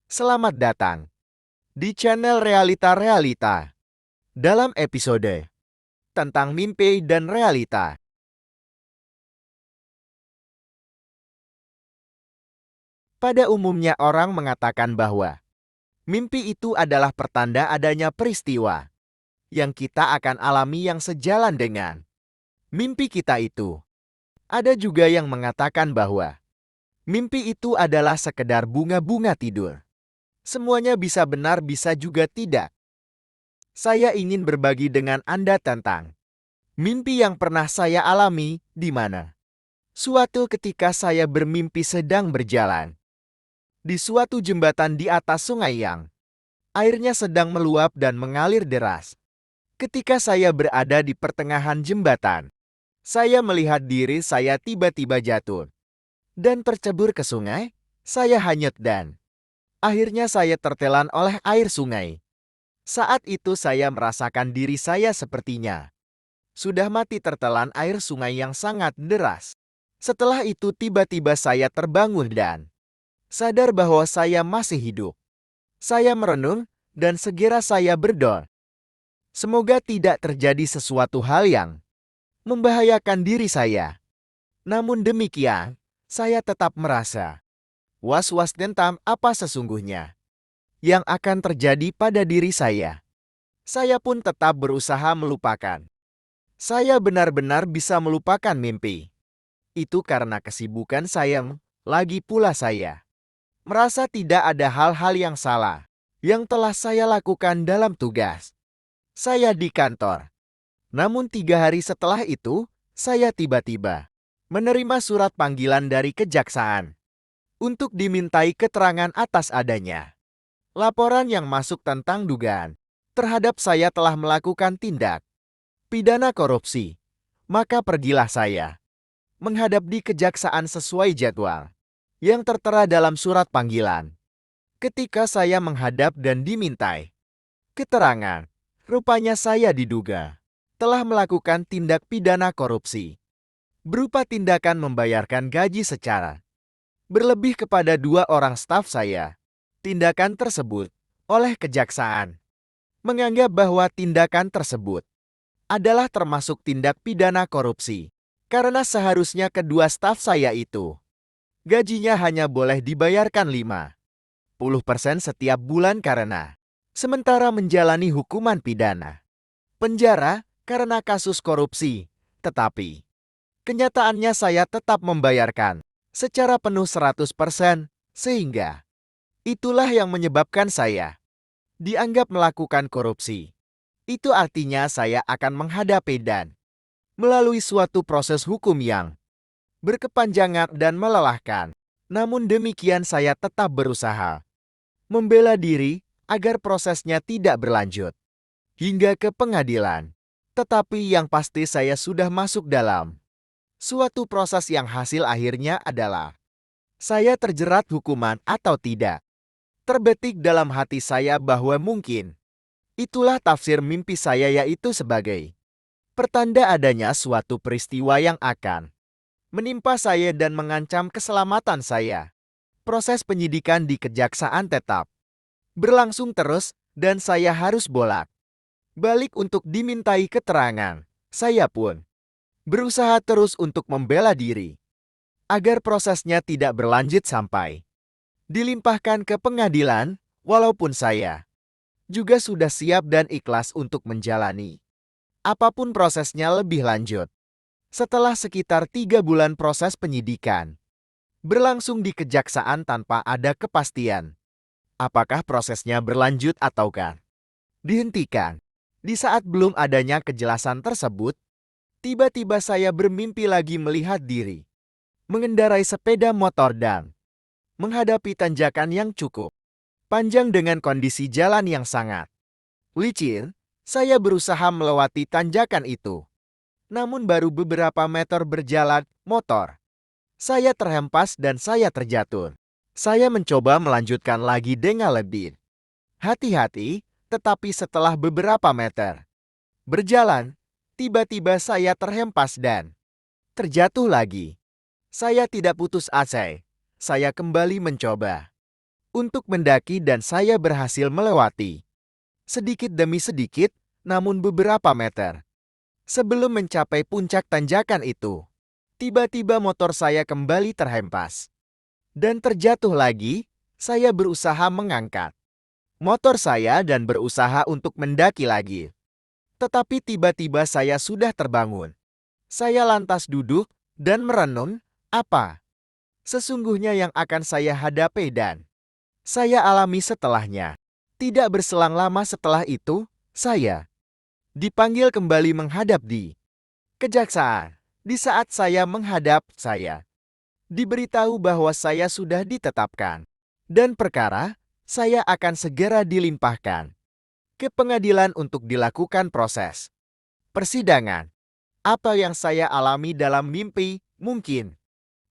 Selamat datang di channel Realita Realita. Dalam episode tentang mimpi dan realita. Pada umumnya orang mengatakan bahwa mimpi itu adalah pertanda adanya peristiwa yang kita akan alami yang sejalan dengan mimpi kita itu. Ada juga yang mengatakan bahwa mimpi itu adalah sekedar bunga-bunga tidur. Semuanya bisa benar, bisa juga tidak. Saya ingin berbagi dengan Anda tentang mimpi yang pernah saya alami, di mana suatu ketika saya bermimpi sedang berjalan di suatu jembatan di atas sungai yang airnya sedang meluap dan mengalir deras. Ketika saya berada di pertengahan jembatan, saya melihat diri saya tiba-tiba jatuh dan tercebur ke sungai. Saya hanyut dan akhirnya saya tertelan oleh air sungai. Saat itu saya merasakan diri saya sepertinya sudah mati tertelan air sungai yang sangat deras. Setelah itu tiba-tiba saya terbangun dan sadar bahwa saya masih hidup. Saya merenung dan segera saya berdoa. Semoga tidak terjadi sesuatu hal yang membahayakan diri saya. Namun demikian, saya tetap merasa was-was tentang apa sesungguhnya yang akan terjadi pada diri saya. Saya pun tetap berusaha melupakan. Saya benar-benar bisa melupakan mimpi. Itu karena kesibukan saya, lagi pula saya merasa tidak ada hal-hal yang salah yang telah saya lakukan dalam tugas saya di kantor. Namun 3 hari setelah itu, saya tiba-tiba menerima surat panggilan dari kejaksaan untuk dimintai keterangan atas adanya laporan yang masuk tentang dugaan terhadap saya telah melakukan tindak pidana korupsi. Maka pergilah saya menghadap di kejaksaan sesuai jadwal yang tertera dalam surat panggilan. Ketika saya menghadap dan dimintai keterangan, rupanya saya diduga telah melakukan tindak pidana korupsi berupa tindakan membayarkan gaji secara berlebih kepada 2 orang staf saya. Tindakan tersebut oleh kejaksaan menganggap bahwa tindakan tersebut adalah termasuk tindak pidana korupsi karena seharusnya kedua staf saya itu gajinya hanya boleh dibayarkan 50% setiap bulan karena sementara menjalani hukuman pidana penjara karena kasus korupsi. Tetapi kenyataannya saya tetap membayarkan secara penuh 100%, sehingga itulah yang menyebabkan saya dianggap melakukan korupsi. Itu artinya saya akan menghadapi dan melalui suatu proses hukum yang berkepanjangan dan melelahkan. Namun demikian saya tetap berusaha membela diri agar prosesnya tidak berlanjut hingga ke pengadilan. Tetapi yang pasti saya sudah masuk dalam suatu proses yang hasil akhirnya adalah saya terjerat hukuman atau tidak. Terbetik dalam hati saya bahwa mungkin itulah tafsir mimpi saya, yaitu sebagai pertanda adanya suatu peristiwa yang akan menimpa saya dan mengancam keselamatan saya. Proses penyidikan di kejaksaan tetap berlangsung terus dan saya harus bolak-balik untuk dimintai keterangan. Saya pun berusaha terus untuk membela diri agar prosesnya tidak berlanjut sampai dilimpahkan ke pengadilan, walaupun saya juga sudah siap dan ikhlas untuk menjalani apapun prosesnya lebih lanjut. Setelah sekitar 3 bulan proses penyidikan berlangsung di kejaksaan tanpa ada kepastian apakah prosesnya berlanjut ataukah dihentikan. Di saat belum adanya kejelasan tersebut, tiba-tiba saya bermimpi lagi melihat diri mengendarai sepeda motor dan menghadapi tanjakan yang cukup panjang dengan kondisi jalan yang sangat licin. Saya berusaha melewati tanjakan itu. Namun baru beberapa meter berjalan motor, saya terhempas dan saya terjatuh. Saya mencoba melanjutkan lagi dengan lebih hati-hati, tetapi setelah beberapa meter berjalan, tiba-tiba saya terhempas dan terjatuh lagi. Saya tidak putus asa. Saya kembali mencoba untuk mendaki dan saya berhasil melewati. Sedikit demi sedikit, namun beberapa meter. Sebelum mencapai puncak tanjakan itu, tiba-tiba motor saya kembali terhempas. Dan terjatuh lagi, saya berusaha mengangkat motor saya dan berusaha untuk mendaki lagi. Tetapi tiba-tiba saya sudah terbangun. Saya lantas duduk dan merenung, apa sesungguhnya yang akan saya hadapi dan saya alami setelahnya. Tidak berselang lama setelah itu, saya dipanggil kembali menghadap di kejaksaan. Di saat saya menghadap, saya diberitahu bahwa saya sudah ditetapkan dan perkara saya akan segera dilimpahkan ke pengadilan untuk dilakukan proses persidangan. Apa yang saya alami dalam mimpi, mungkin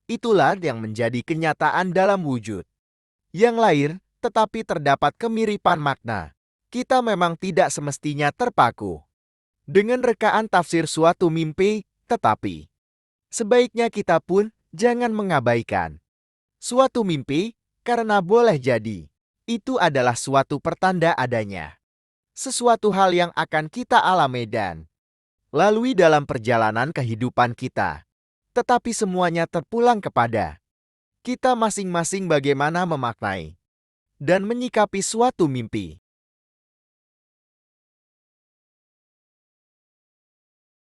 itulah yang menjadi kenyataan dalam wujud yang lain, tetapi terdapat kemiripan makna. Kita memang tidak semestinya terpaku dengan rekaan tafsir suatu mimpi, tetapi sebaiknya kita pun jangan mengabaikan suatu mimpi, karena boleh jadi itu adalah suatu pertanda adanya sesuatu hal yang akan kita alami dan lalui dalam perjalanan kehidupan kita. Tetapi semuanya terpulang kepada kita masing-masing bagaimana memaknai dan menyikapi suatu mimpi.